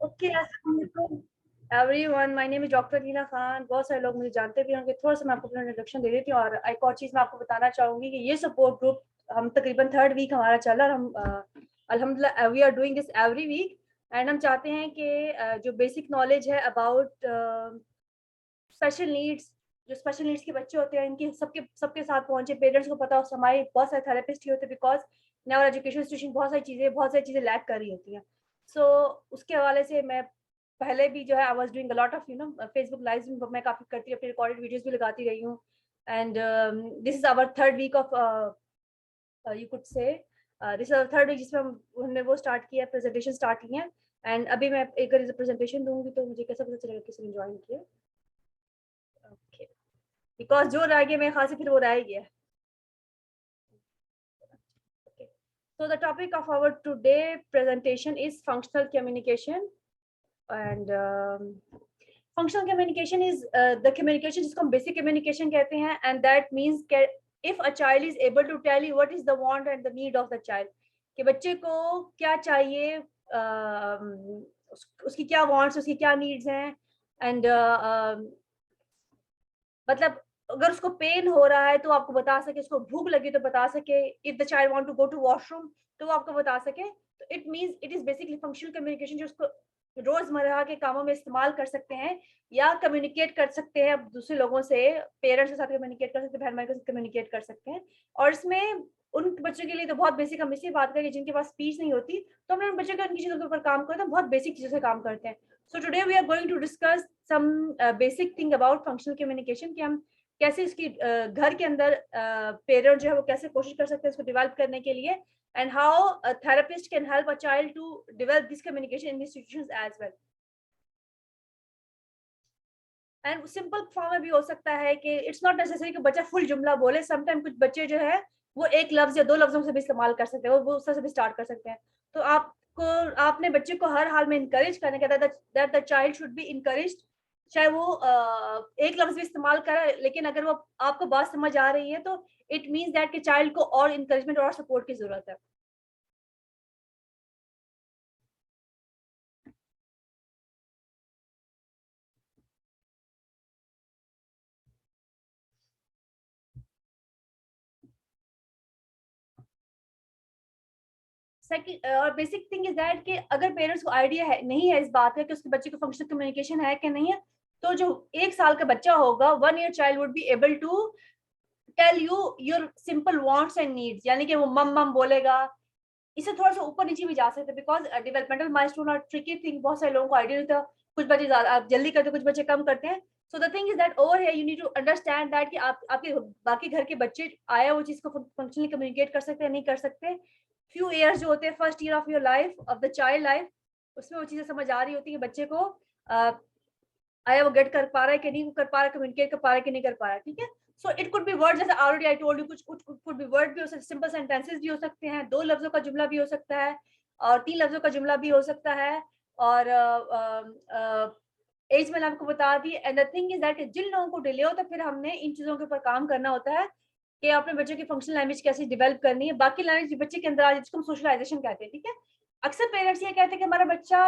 Okay, everyone, my name is doctor Reena Khan. बहुत सारे लोग मुझे जानते भी होंगे। थोड़ा सा मैं आपको अपना इंट्रोडक्शन दे देती हूँ और एक और चीज़ मैं आपको बताना चाहूँगी कि ये सपोर्ट ग्रुप हम तकरीबन थर्ड वीक हमारा चल रहा है। हम अल्हम्दुलिल्लाह we are doing this every week and हम चाहते हैं कि जो बेसिक नॉलेज है अबाउट स्पेशल नीड्स, जो स्पेशल नीड्स के बच्चे होते हैं, इनकी सबके सबके साथ पहुंचे, पेरेंट्स को पता हो। हमारे बहुत सारे थेरेपिस्ट ही होते हैं because in our education institution बहुत सारी चीज़ें लैक कर रही होती हैं। सो उसके हवाले से मैं पहले भी जो है I was doing a lot of Facebook live मैं काफ़ी करती हूँ, अपनी रिकॉर्डेड वीडियोस भी लगाती रही हूँ। And this is our third week of you could say this is our third week जिसमें हमने वो स्टार्ट किया, प्रेजेंटेशन स्टार्ट की है। एंड अभी मैं एक प्रेजेंटेशन दूंगी तो मुझे कैसा पता चलेगा किसी ने ज्वाइन किया। ओके, बिकॉज जो रह गया मेरे ख्याल से फिर वो रह ही गया। Okay. So the topic of our today presentation is functional communication, and functional communication is the communication जिसको हम basic communication कहते हैं, and that means if a child is able to tell you what is the want and the need of the child, कि बच्चे को क्या चाहिए, उसकी क्या wants, उसकी क्या needs हैं, and मतलब अगर उसको पेन हो रहा है तो आपको बता सके, उसको भूख लगी तो बता सके, if the child want to go to washroom तो वो आपको बता सके। तो it means it is basically functional communication, जो उसको रोजमर्रा के कामों में इस्तेमाल कर सकते हैं या कम्युनिकेट कर सकते हैं दूसरे लोगों से, पेरेंट्स के साथ कम्युनिकेट कर सकते हैं, बहन भाई के साथ कम्युनिकेट कर सकते हैं। और इसमें उन बच्चों के लिए तो बहुत बेसिक, हम इसलिए बात करें जिनके पास स्पीच नहीं होती, तो हमने उन बच्चों को उनकी चीजों के ऊपर काम करते हैं, बहुत बेसिक चीजों से काम करते हैं। So today we are going to discuss some basic thing about functional communication, कि हम कैसे इसकी घर के अंदर पेरेंट जो है वो कैसे कोशिश कर सकते हैं इसको डेवलप करने के लिए, and how a therapist can help a child to develop this communication in institutions as well. And simple form में भी हो सकता है कि इट्स नॉट नेसेसरी कि बच्चा फुल जुमला बोले। समटाइम कुछ बच्चे जो है वो एक लफ्ज या दो लफ्जों से भी इस्तेमाल कर सकते हैं, वो उससे से भी स्टार्ट कर सकते हैं। तो आपको आपने बच्चे को हर हाल में इंकरेज करने का, that the child should be encouraged, चाहे वो एक लफ्ज भी इस्तेमाल करे, लेकिन अगर वो आपको बात समझ आ रही है तो इट मीन्स दैट कि चाइल्ड को और इंकरेजमेंट और सपोर्ट की जरूरत है। सेकंड और बेसिक थिंग इज दैट कि अगर पेरेंट्स को आइडिया है नहीं है इस बात का कि उसके बच्चे को फंक्शनल कम्युनिकेशन है कि नहीं है, तो जो 1 साल का बच्चा होगा, 1 year child would be able to tell you your simple wants and needs, यानी कि वो मम मम बोलेगा। इससे थोड़ा सा ऊपर नीचे भी जा सकते हैं बिकॉज डेवलपमेंटल माइलस्टोन और ट्रिकी थिंग बहुत सारे लोगों को आइडिया नहीं था। कुछ बच्चे ज्यादा जल्दी करते, कुछ बच्चे कम करते हैं। So the thing is that over here you need to understand that कि आप आपके बाकी घर के बच्चे आया वो चीज को फंक्शनली कम्युनिकेट कर सकते हैं नहीं कर सकते। फ्यू ईयर्स जो होते हैं, first year of your life, of the child life, उसमें वो चीजें समझ आ रही होती है बच्चे को आया वो गेट कर पा रहा है कि नहीं कर पा रहा है, कम्युनिकेट कर पा रहा है कि नहीं कर पा रहा है। ठीक है, so it could B word, जैसे ऑलरेडी आई टोल्ड यू, कुछ कुड बी वर्ड भी हो सकते, सिंपल सेंटेंसेस भी हो सकते हैं, 2 लफ्जों का जुमला भी हो सकता है और 3 लफ्जों का जुमला भी हो सकता है। और एज मैंने आपको बता दी। And the thing is that जिन लोगों को डिले हो तो फिर हमने इन चीजों के ऊपर काम करना होता है कि अपने बच्चों की फंक्शनल लैंग्वेज कैसे डेवलप करनी है, बाकी लैंग्वेज बच्चे के अंदर आ, जिसको हम सोशलाइजेशन कहते हैं। ठीक है, अक्सर पेरेंट्स ये कहते हैं कि हमारा बच्चा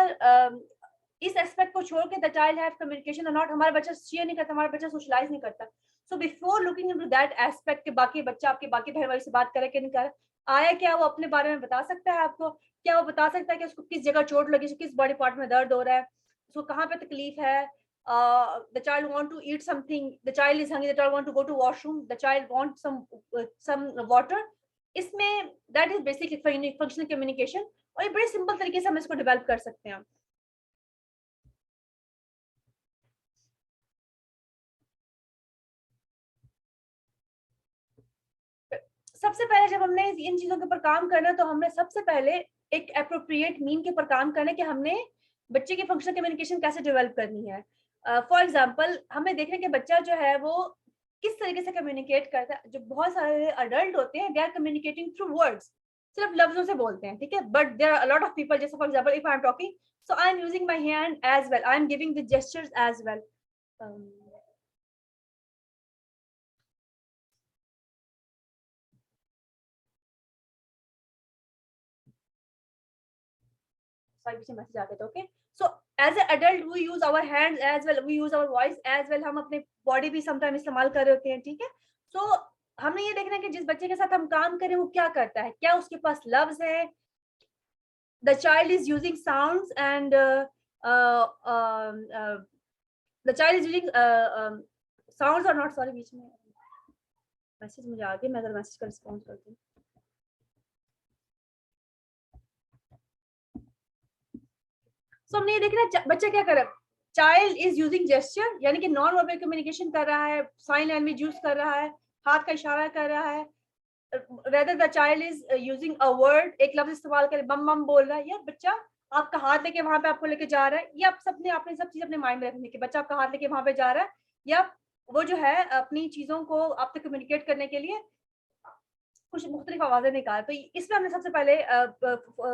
इस एस्पेक्ट को छोड़ के द चाइल्ड हैव कम्युनिकेशन और नॉट, हमारा बच्चा शेयर नहीं करता, हमारा बच्चा सोशलाइज नहीं करता। So before looking into that aspect के बाकी बच्चा आपके बाकी बहन भाई से बात करे कि नहीं करे, आया क्या वो अपने बारे में बता सकता है आपको? क्या वो बता सकता है कि उसको किस जगह चोट लगी, किस बॉडी पार्ट में दर्द हो रहा है, उसको कहाँ पे तकलीफ है? The child want to eat something, the child is hungry, the child want to go to washroom, the child want some water। इसमें that is basically functional communication और ये बड़े सिंपल तरीके से हम इसको डेवलप कर सकते हैं। सबसे पहले जब हमने इन चीजों के ऊपर काम करना, तो हमने सबसे पहले एक अप्रोप्रिएट मीन के ऊपर काम करना है कि हमने बच्चे की फंक्शनल कम्युनिकेशन कैसे डेवलप करनी है। फॉर एग्जांपल हमें देखना है कि बच्चा जो है वो किस तरीके से कम्युनिकेट करता है। जो बहुत सारे अडल्ट होते हैं, they are communicating through words, सिर्फ लफ्जों से बोलते हैं। ठीक है, but there are a lot of people, जैसे for example if I am talking, so I am using my hand as well, I am giving the gestures as well. Sorry, पीछे message आ गया था। Okay, so as a adult we use our hands as well, we use our voice as well, हम अपने body भी sometime इस्तेमाल कर रहे होते हैं, ठीक है। सो हमने ये देखना है कि जिस बच्चे के साथ हम काम करें वो क्या करता है, क्या उसके पास लफ्ज है, the child is using sounds and the child is using sounds और नॉट, सॉरी बीच में मैसेज मुझे आ गया, मैं अगर मैसेज का रिस्पॉन्स करती हूँ। सो हमने ये देखना बच्चा क्या कर रहा है, चाइल्ड इज यूजिंग जेस्चर, यानी कि नॉन वर्बल कम्युनिकेशन कर रहा है, साइन लैंग्वेज यूज कर रहा है, हाथ का इशारा कर रहा है, rather the child is using a word, एक लफ्ज इस्तेमाल करे, बम बम बोल रहा है, या बच्चा आपका हाथ लेके वहां पे आपको लेके जा रहा है, ये आप सबने आपने सब चीज अपने माइंड में रखनी कि बच्चा आपका हाथ लेके वहां पे जा रहा है, या वो जो है अपनी चीजों को आपसे कम्युनिकेट करने के लिए कुछ मुख्तलिफ आवाजें निकाल। तो इसमें हमने सबसे पहले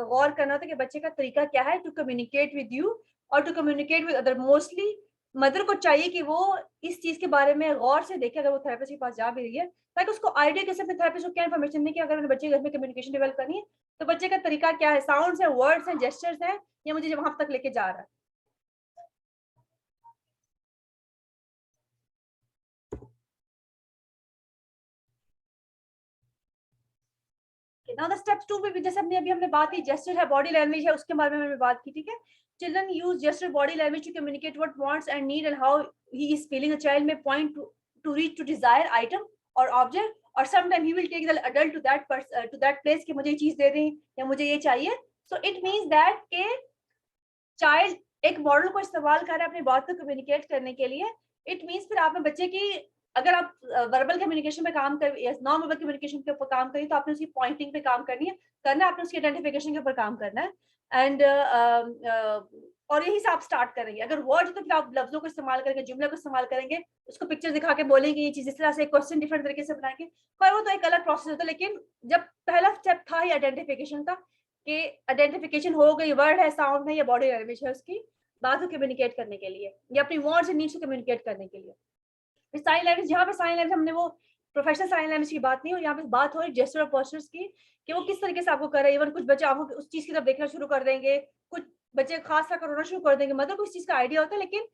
गौर करना था कि बच्चे का तरीका क्या है टू कम्युनिकेट विद यू और to communicate with other. Mostly mother को चाहिए कि वो इस चीज के बारे में गौर से देखे अगर वो थेरेपिस्ट के पास जा भी रही है, ताकि उसको आइडिया कैसे अपने थेरेपिस्ट को क्या इन्फॉर्मेशन दे कि अगर बच्चे घर में कम्युनिकेशन डेवलप करनी है तो बच्चे का तरीका क्या है, साउंड्स है, वर्ड्स हैं, जेस्चर्स हैं, या मुझे वहां तक लेके जा रहा है। नाउ द स्टेप्स 2 में जैसे हमने बात की, जेस्चर है, बॉडी लैंग्वेज है, उसके बारे में हमने बात की, ठीक है। Children use gesture, body language to communicate what wants and need and how he is feeling. A child may point to reach to desired item or object, or sometimes he will take the adult to that place कि मुझे ये चीज दे दें या मुझे ये चाहिए। So it means that के चाइल्ड एक मॉडल को इस्तेमाल कर रहा है अपनी बात को कम्युनिकेट करने के लिए। इट मीन्स फिर आपने बच्चे की, अगर आप वर्बल कम्युनिकेशन पे काम कर, नॉन वर्बल कम्युनिकेशन के ऊपर काम करिए तो आपने उसकी पॉइंटिंग पे काम करनी है, करना है, आपने उसकी आइडेंटिफिकेशन के ऊपर काम करना है। एंड और यही से आप स्टार्ट करेंगे। अगर वर्ड तो फिर आप लफ्जों को इस्तेमाल करेंगे, जुमले को इस्तेमाल करेंगे, उसको पिक्चर दिखा के बोलेंगे ये चीज, इस तरह से क्वेश्चन डिफरेंट तरीके से बनाएंगे, पर वो तो एक अलग प्रोसेस होता है। लेकिन जब पहला स्टेप था ही आइडेंटिफिकेशन का, कि आइडेंटिफिकेशन हो गई, वर्ड है, साउंड है या बॉडी लैंग्वेज है, उसकी बात को कम्युनिकेट करने के लिए या अपनी वर्ड्स एंड नीड्स को कम्युनिकेट करने के लिए। साइन लैंग्वेज, यहाँ पे साइन लैंग्वेज हमने वो प्रोफेशनल साइन लैंग्वेज की बात नहीं हो, यहाँ पे बात हो रही जेस्चर और पोस्चर्स की, कि वो किस तरीके से आपको कर रहे हैं। इवन कुछ बच्चे आपको उस चीज की तरफ देखना शुरू कर देंगे, कुछ बच्चे खास तरह रोना शुरू कर देंगे, मतलब कुछ चीज का आइडिया होता है, लेकिन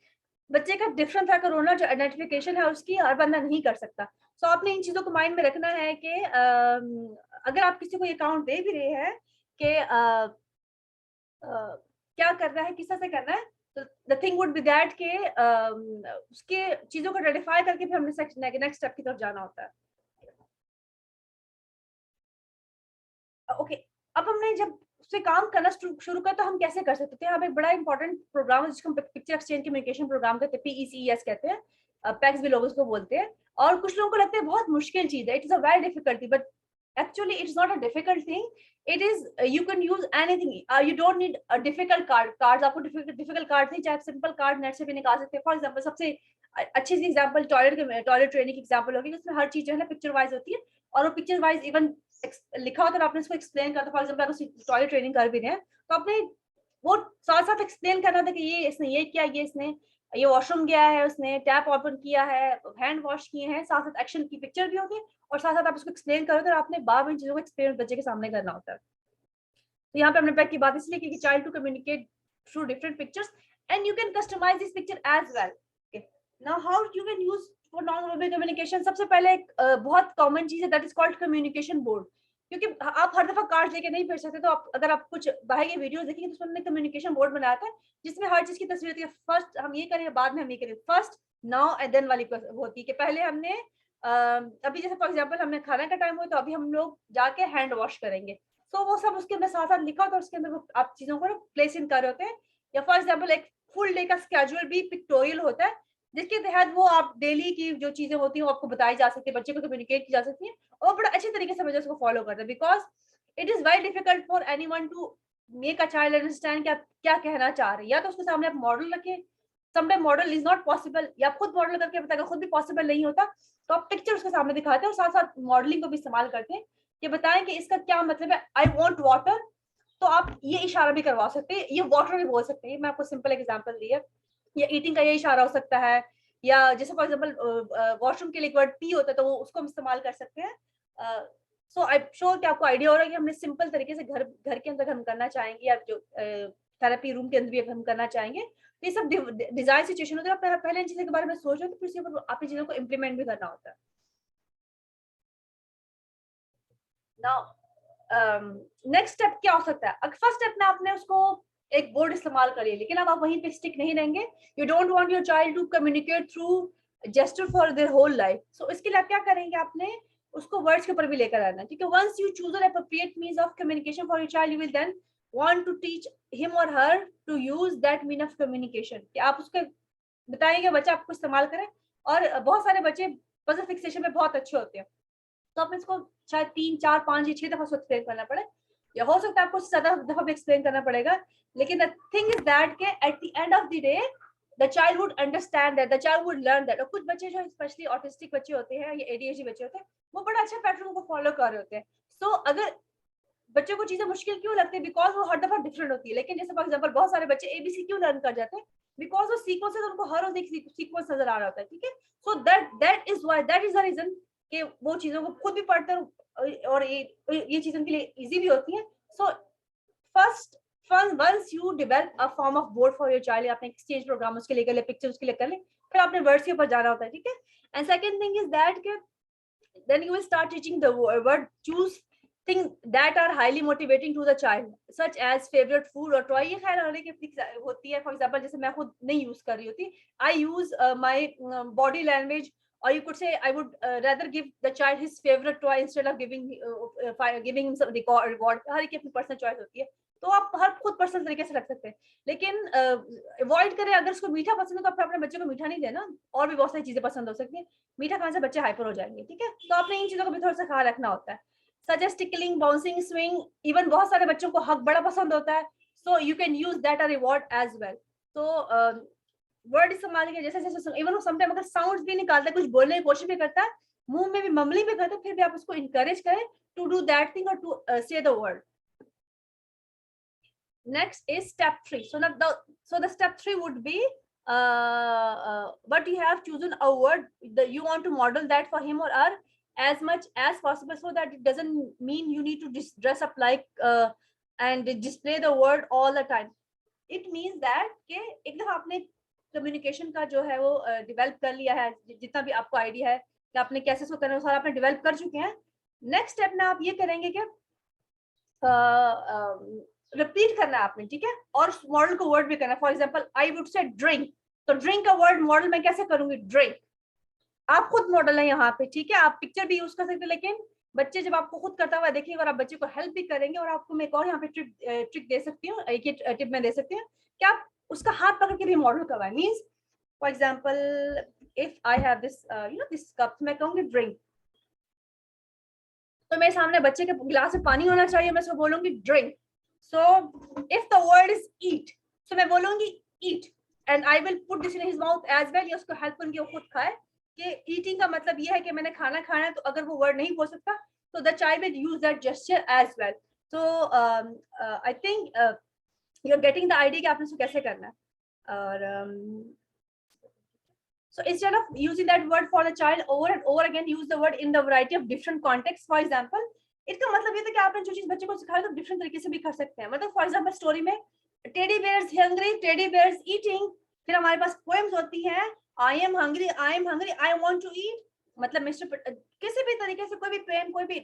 बच्चे का डिफरेंट तरह का रोना जो आइडेंटिफिकेशन है उसकी हर बंदा नहीं कर सकता। सो आपने इन चीजों को माइंड में रखना है कि अगर आप किसी को ये अकाउंट दे भी रहे हैं कि क्या करना है, किस तरह से करना है, तो the thing would be that के उसके चीजों को आइडेंटिफाई करके फिर हमने नेक्स्ट स्टेप की तरफ जाना होता है। ओके, अब हमने जब उससे काम करना शुरू कर तो हम कैसे कर सकते थे। यहाँ पे बड़ा इंपॉर्टेंट प्रोग्राम है जिसको हम पिक्चर एक्सचेंज कम्युनिकेशन प्रोग्राम कहते हैं, PECES कहते हैं, पैक्स भी लोग उसको बोलते हैं। और कुछ लोगों को लगता है बहुत मुश्किल चीज है, it is a very difficulty, but actually it's not a difficult thing. It is you can use anything. You don't need a difficult cards आपको difficult cards नहीं, चाहे सिंपल कार्ड नेट से भी निकाल सकते हैं। फॉर एग्जांपल सबसे अच्छी सी एग्जांपल टॉयलेट ट्रेनिंग की एग्जांपल होगी, उसमें हर चीज जो है ना पिक्चर वाइज होती है, और वो पिक्चर वाइज इवन लिखा होता है, आपने उसको एक्सप्लेन करता। फॉर एग्जांपल अगर टॉयलेट ट्रेनिंग कर भी रहे हैं तो आपने वो साथ साथ एक्सप्लेन करना था कि ये इसने ये किया, ये इसने ये वॉशरूम गया है, उसने टैप ओपन किया है, हैंड वॉश किए हैं, साथ साथ एक्शन की पिक्चर भी होती है, और साथ साथ आप उसको एक्सप्लेन करो तो आपने बार इन चीजों को एक्सप्लेन बच्चे के सामने करना होता है। तो यहाँ पे हमने पैक की बात इसलिए की child to communicate through different pictures and you can customize this picture as well. Now how you can use for non verbal communication. सबसे पहले एक बहुत कॉमन चीज है that is called communication board, क्योंकि आप हर दफा कार्ड लेके नहीं फिर सकते। तो आप अगर आप कुछ बाहर की वीडियोस देखेंगे तो उसमें कम्युनिकेशन बोर्ड बनाया था जिसमें हर चीज की तस्वीर होती है। फर्स्ट हम ये करें, बाद में हम ये करें, फर्स्ट नाउ एंड देन वाली होती है कि पहले हमने अभी जैसे फॉर एग्जांपल हमने खाना का टाइम हुआ तो अभी हम लोग जाके हैंड वॉश करेंगे, तो वो सब उसके अंदर साथ साथ लिखा होता है, उसके अंदर आप चीजों को प्लेस इन कर रहे होते हैं। या फॉर एग्जांपल एक फुल डे का स्केड्यूल भी पिक्टोरियल होता है जिसके तहत वो आप डेली की जो चीजें होती हैं वो आपको बताई जा सकती है, बच्चे को कम्युनिकेट की जा सकती है, और बड़ा अच्छे तरीके से बच्चे उसको फॉलो करते हैं। Because it is very difficult for anyone to make a child understand कि आप क्या कहना चाह रहे हैं। या तो उसके सामने आप मॉडल रखें, sometime model is not possible, या आप खुद मॉडल करके बताएगा, खुद भी पॉसिबल नहीं होता तो आप पिक्चर उसके सामने दिखाते हैं और साथ साथ मॉडलिंग को भी इस्तेमाल करते हैं कि बताएं कि इसका क्या मतलब है। आई वॉन्ट वाटर, तो आप ये इशारा भी करवा सकते हैं, ये वाटर भी बोल सकते हैं। मैं आपको सिंपल एग्जांपल दी है। या ईटिंग का ये इशारा हो सकता है, या जैसे फॉर एग्जांपल वॉशरूम के लिए एक वर्ड पी होता है तो वो उसको हम इस्तेमाल कर सकते हैं। सो आई श्योर कि आपको आइडिया हो रहा है कि हमने सिंपल तरीके से घर घर के अंदर हम करना चाहेंगे, या जो थेरेपी रूम के अंदर भी हम करना चाहेंगे। तो ये सब डिजाइन सिचुएशन होता है, आप पहले इन चीजों के बारे में सोच रहे हो तो फिर उसके ऊपर आपने चीजों को इम्प्लीमेंट भी करना होता है। नाउ नेक्स्ट स्टेप क्या हो सकता है? फर्स्ट स्टेप में आपने उसको एक बोर्ड इस्तेमाल करिए, लेकिन अब आप वहीं पे स्टिक नहीं रहेंगे। You don't want your child to communicate through gesture for their whole life. So इसके लिए आप क्या करेंगे, आपने उसको वर्ड्स के ऊपर भी लेकर आना है, ठीक है। Once you choose an appropriate means of communication for your child, you will then want to teach him और her to use that mean of communication, कि आप उसके बताएंगे बच्चा आपको इस्तेमाल करे। और बहुत सारे बच्चे पजल फिक्सेशन में बहुत अच्छे होते हैं, तो आप इसको शायद 3, 4, 5 या 6 दफा एक्सप्लेन करना पड़े, या हो सकता है आपको 7 दफा भी एक्सप्लेन करना पड़ेगा। लेकिन द थिंग इज दैट के at the end of the day the child would understand that, the child would learn that. और कुछ बच्चे जो स्पेशली ऑटिस्टिक बच्चे होते हैं या एडीएचडी बच्चे होते हैं, वो बड़ा अच्छा पैटर्न को फॉलो कर रहे होते हैं। सो अगर बच्चों को चीजें मुश्किल क्यों लगती है, बिकॉज वो हर दफा डिफरेंट होती है। लेकिन जैसे फॉर एग्जाम्पल बहुत सारे बच्चे एबीसी क्यों लर्न कर जाते हैं, बिकॉज वो सीक्वेंस है, उनको हर रोज एक सीक्वेंस नजर आ रहा होता है, ठीक है। So that is why, that is the reason कि वो चीजों को खुद भी पढ़ते हैं और ये चीज उनके लिए इजी भी होती है। So first ones you develop a form of board for your child, आपने एक्सचेंज प्रोग्राम उसके लिए कर ले, पिक्चर उसके लिए कर ले, फिर आपने वर्ड्स के ऊपर जाना होता है, ठीक है। And second thing is that के then you will start teaching the word choose things that are highly motivating to the child, such as favorite food or toy। ये खैर होने की होती है, फॉर एग्जांपल जैसे मैं खुद नहीं यूज कर रही होती, I use my body language, or you could say I would rather give the child his favorite toy instead of giving him some reward। हर एक की अपनी पर्सनल चॉइस होती है, तो आप हर खुद पर्सनल तरीके से रख सकते हैं। लेकिन अवॉइड करें, अगर उसको मीठा पसंद है तो आप अपने बच्चे को मीठा नहीं देना, और भी बहुत सारी चीजें पसंद हो सकती है। मीठा खाने से बच्चे हाइपर हो जाएंगे, ठीक है। तो आपने इन चीजों को भी थोड़ा सा ख्याल रखना होता है। Suggest tickling, bouncing, swing, even बहुत सारे बच्चों को हक बड़ा पसंद होता है, so you can use that a reward as well. तो वर्ड इस्तेमाल किया, जैसे जैसे इवन वो समटाइम अगर साउंड्स भी निकालता है, कुछ बोलने की कोशिश भी करता है, मुंह में भी ममलिंग भी करता है, फिर भी आप उसको इंकरेज करें टू डू दैट थिंग और to say the word. Next is step 3. So the step 3 would be but you have chosen a word that you want to model that for him or her as much as possible, so that it doesn't mean you need to dress up like and display the word all the time. It means that कि एक दफा आपने communication का जो है वो develop कर लिया है, जितना भी आपको आइडिया है कि आपने कैसे इसको करना है, सारा आपने डेवलप कर चुके हैं। नेक्स्ट स्टेप में आप ये करेंगे कि रिपीट करना है आपने, ठीक है। और मॉडल को वर्ड भी करना है। For example I would say drink, तो ड्रिंक का वर्ड मॉडल मैं कैसे करूंगी, ड्रिंक। आप खुद मॉडल है यहाँ पे, ठीक है। आप पिक्चर भी यूज कर सकते हैं, लेकिन बच्चे जब आपको खुद करता हुआ देखेंगे और आप बच्चे को हेल्प भी करेंगे, और आपको मैं एक और यहाँ पे ट्रिक दे सकती हूँ, एक ही टिप मैं दे सकती हूँ कि आप उसका हाथ पकड़ के भी मॉडल करवाएं। Means for example if I have this this cup, मैं कहूंगी ड्रिंक, तो मेरे सामने बच्चे के गिलास में पानी होना चाहिए, मैं उसको बोलूंगी drink. So if the word is eat, so मैं बोलूंगी eat and I will put this in his mouth as well, या उसको हेल्प करूंगी वो खुद खाए। कि eating का मतलब ये है कि मैंने खाना खाना है, तो अगर वो वर्ड नहीं बोल सकता तो the child will use that gesture as well. So I think you're getting the idea कि आपने इसको कैसे करना है। और so instead of using that word for the child over and over again, use the word in the variety of different contexts. For example, इसका मतलब ये था कि आपने जो चीज बच्चे को सिखाई तो डिफरेंट तरीके से भी कर सकते हैं। मतलब फॉर एग्जांपल स्टोरी में teddy bears hungry, teddy bears eating, फिर हमारे पास पोएम्स होती हैं I am hungry, I want to eat. मतलब मिस्टर किसी भी तरीके से कोई भी पोएम, कोई भी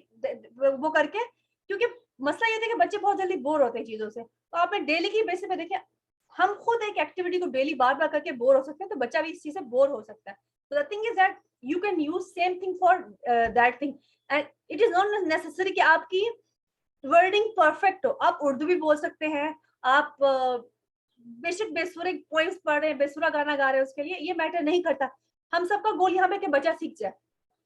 वो करके, क्योंकि मसला ये था कि बच्चे बहुत जल्दी बोर होते हैं चीजों से। तो आपने डेली की बेसिस पे देखिए, हम खुद एक एक्टिविटी को डेली बार बार करके बोर हो सकते हैं, तो बच्चा भी इस चीज से बोर हो सकता है। तो the thing is that you can use same thing for that thing, and it is not necessary कि आपकी वर्डिंग परफेक्ट हो। आप उर्दू भी बोल सकते हैं, आप बेशक बेसुरे पोएम्स पढ़ रहे हैं, बेसुरा गाना गा रहे हैं, उसके लिए ये मैटर नहीं करता। हम सबका गोल यहाँ पे कि बच्चा सीख जाए,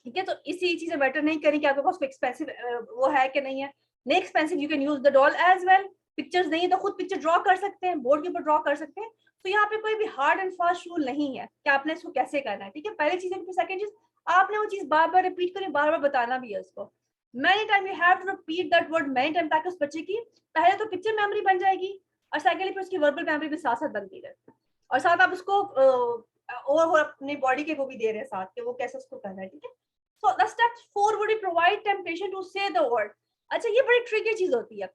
ठीक है। तो इसी चीजें मैटर नहीं करें कि आपके पास एक्सपेंसिव वो है कि नहीं है। नहीं expensive, you can use the doll as well. Pictures नहीं है तो खुद पिक्चर ड्रॉ कर सकते हैं, बोर्ड के ऊपर ड्रॉ कर सकते हैं। तो यहाँ पे कोई भी हार्ड एंड फास्ट रूल नहीं है कि आपने इसको कैसे करना है, ठीक है। पहली चीज है। सेकंड चीज, आपने वो चीज बार बार रिपीट करें, बार बार बताना भी है उसको। Many time you have to repeat that word many time, ताकि उस बच्चे की पहले तो पिक्चर मेमोरी बन जाएगी, और सेकेंडली फिर उसकी वर्बल मेमोरी भी साथ साथ बनती रहे। और साथ आप उसको और अपनी बॉडी के वो भी दे रहे हैं साथ कि वो कैसे उसको करना है, ठीक है। So the step 4 would provide temptation to say the word. अच्छा, ये बड़ी ट्रिकी चीज होती है।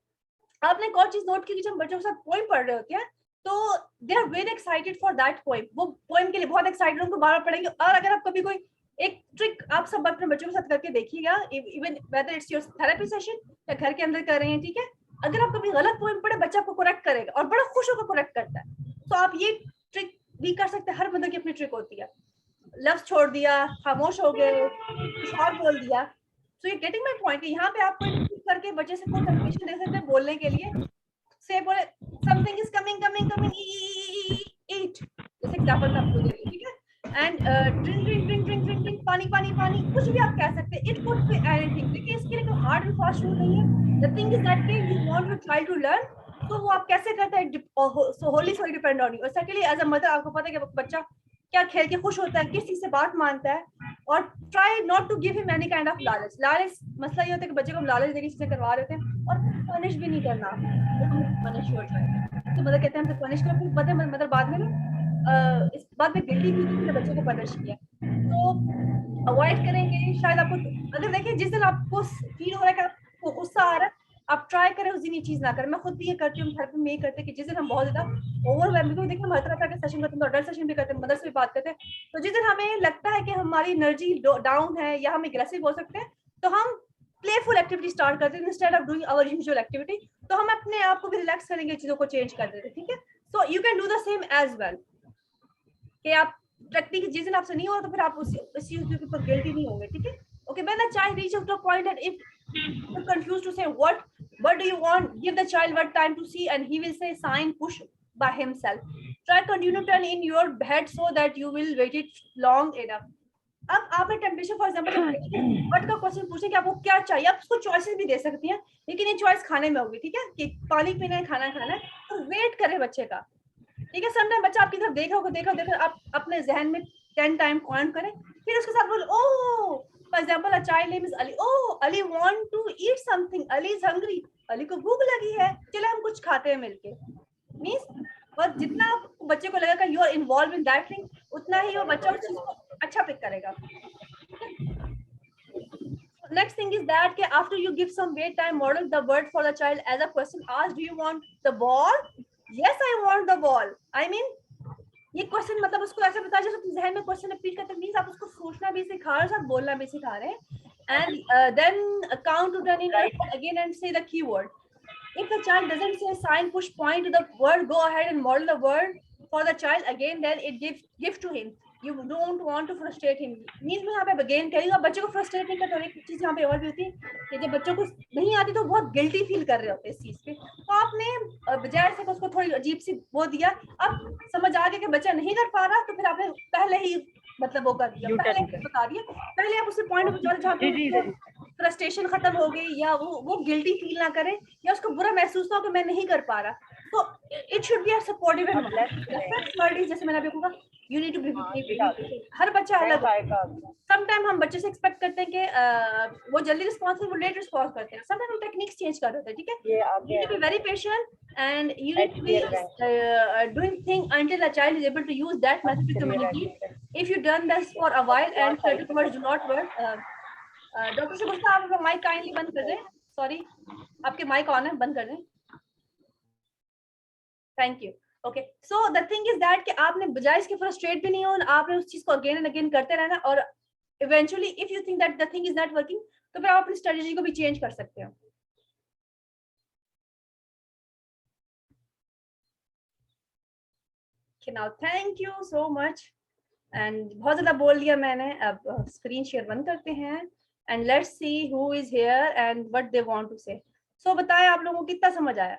आपने एक और चीज नोट की कि जब बच्चों के साथ पोइम पढ़ रहे होते हैं तो they are very excited for that poem, वो पोइम के लिए बहुत एक्साइटेड, उनको बार बार पढ़ेंगे। और अगर आप कभी कोई एक ट्रिक आप सब अपने बच्चों के साथ करके देखिएगा, even whether it's your therapy session या घर के अंदर कर रहे हैं, ठीक है, अगर आप कभी गलत पोइम पढ़े बच्चा आपको करेक्ट करेगा और बड़ा खुश होकर करेक्ट करता है। तो आप ये ट्रिक भी कर सकते हैं, हर बंदे की अपनी ट्रिक होती है। लफ्ज छोड़ दिया, खामोश हो गए, कुछ और बोल दिया। So you getting my point, यहाँ पे आप करके बच्चे से कोई कंडीशन दे सकते हैं बोलने के लिए, से बोले something is coming coming coming eat, जैसे एग्जांपल आपको दे रही, ठीक है, and drink drink drink drink drink drink, पानी पानी पानी, कुछ भी आप कह सकते हैं। It could be anything. देखिए इसके लिए कोई हार्ड एंड फास्ट रूल नहीं है। द थिंग इज दैट के you want your child to learn, तो वो आप कैसे करते हैं so wholly so depend on you. और सेकंडली एज अ मदर आपको पता है कि बच्चा क्या खेल के खुश होता है, किस चीज से बात मानता है, और try not to give him any kind of लालच। लालच मसला ये होता है कि बच्चे को हम लालच देके चीजें करवा रहे थे, और पनिश भी नहीं करना, पनिश हो जाए तो मदर कहते हैं हमसे पनिश करो, फिर पता है मदर बाद में ना इस बात में गिल्टी फील करके बच्चे को पनिश किया। तो अवॉइड करेंगे शायद आपको, अगर देखिए जिस दिन आपको फील हो रहा है कि आपको गुस्सा आ रहा है, आप ट्राई करें उस दिन ये चीज ना करें। मैं खुद भी ये करती हूँ, थेरेपी में ये करते हैं कि जिस दिन हम बहुत ज्यादा ओवरवेल्म, देखिए हम हर तरह का सेशन करते हैं, तो अडल्ट सेशन भी करते हैं, मदर से भी बात करते हैं, तो जिस दिन हमें लगता है कि हमारी एनर्जी डाउन है या हम एग्रेसिव हो सकते हैं, तो हम प्लेफुल एक्टिविटी स्टार्ट करते हैं instead of doing our usual activity. तो हम अपने आप को भी रिलैक्स करेंगे, चीजों को चेंज कर देते हैं, ठीक है। So you can do the same as well, कि आप टेक्निक जिस दिन आपसे नहीं हो तो फिर आप उस चीज के ऊपर गिल्टी नहीं होंगे, ठीक है। Okay, when the child reaches to a point that if you're confused to say what do you want, give the child what time to see and he will say sign push by himself. Try continue to turn in your head so that you will wait it long enough. अब आपने temperature for example but का question पूछे कि आपको क्या चाहिए, आप उसको चॉइसेस भी दे सकती हैं, लेकिन ये चॉइस खाने में होगी, ठीक है, कि पानी पीना है, खाना खाना है, तो वेट करें बच्चे का, ठीक है। समटाइम बच्चा आपकी तरफ देखा आप अपने जहन में 10 टाइम काउंट करें, फिर उसके साथ बोलो oh, for example a child name is Ali, oh Ali want to eat something, Ali is hungry, Ali को भूख लगी है, चले हम कुछ खाते हैं मिलके। मींस और जितना बच्चे को लगेगा you are involve in that thing, उतना ही वो बच्चा उस चीज को अच्छा पिक करेगा। Next thing is that after you give some wait time, model the word for the child as a question asked, do you want the ball? Yes, I want the ball. I mean, ये question मतलब उसको ऐसे बता जैसे तुम जहन में question repeat करते मींस आप उसको सोचना भी सिखा रहे हो, साथ बोलना भी सिखा रहे हैं। And then count to 10 in again and say the keyword. If the child doesn't say sign push point to the word, go ahead and model the word for the child again, then it give to him. You don't want to frustrate him. Means मैं यहाँ पे again कहेगा बच्चे को frustrate नहीं करते। एक चीज यहाँ पे और भी होती है कि जब बच्चों को नहीं आती तो बहुत गिल्टी फील कर रहे होते हैं इस चीज पे, तो आपने बजाय से उसको थोड़ी अजीब सी वो दिया, अब समझ आ गया कि बच्चा नहीं कर पा रहा, तो फिर आपने पहले ही मतलब वो कर दिया, पहले बता दिया, पहले आप उसे पॉइंट बता जहाँ पे फ्रस्ट्रेशन खत्म हो गई, या वो गिल्टी फील ना करे, या उसको बुरा महसूस ना हो कि मैं नहीं कर पा रहा। तो it should be a supportive environment. जैसे मैंने अभी कहा यू नीड टू बी, हर बच्चा अलग है। समटाइम हम बच्चे से एक्सपेक्ट करते हैं कि वो जल्दी रिस्पॉन्स वो लेट रिस्पॉन्स करते हैं, समटाइम हम टेक्निक्स चेंज कर देते हैं, ठीक है। You need to be very patient and you need to be doing thing until a child is able to use that method to communicate. If you done this for a while and certain words do not work, doctor से पूछता आप अपना mic kindly बंद कर दें, sorry आपके mic on है, बंद कर दें, thank you. Okay, so the thing is that कि आपने बजाय इसके फ्रस्ट्रेट भी नहीं हो, आपने उस चीज को अगेन एंड अगेन करते रहना, और eventually if you think that the thing is not working, तो फिर आप अपनी स्ट्रेटजी को भी चेंज कर सकते हो। Now thank you so much, and बहुत ज्यादा बोल दिया मैंने, अब स्क्रीन शेयर बंद करते हैं and let's see who is here and what they want to say. So बताएं आप लोगों को कितना समझ आया।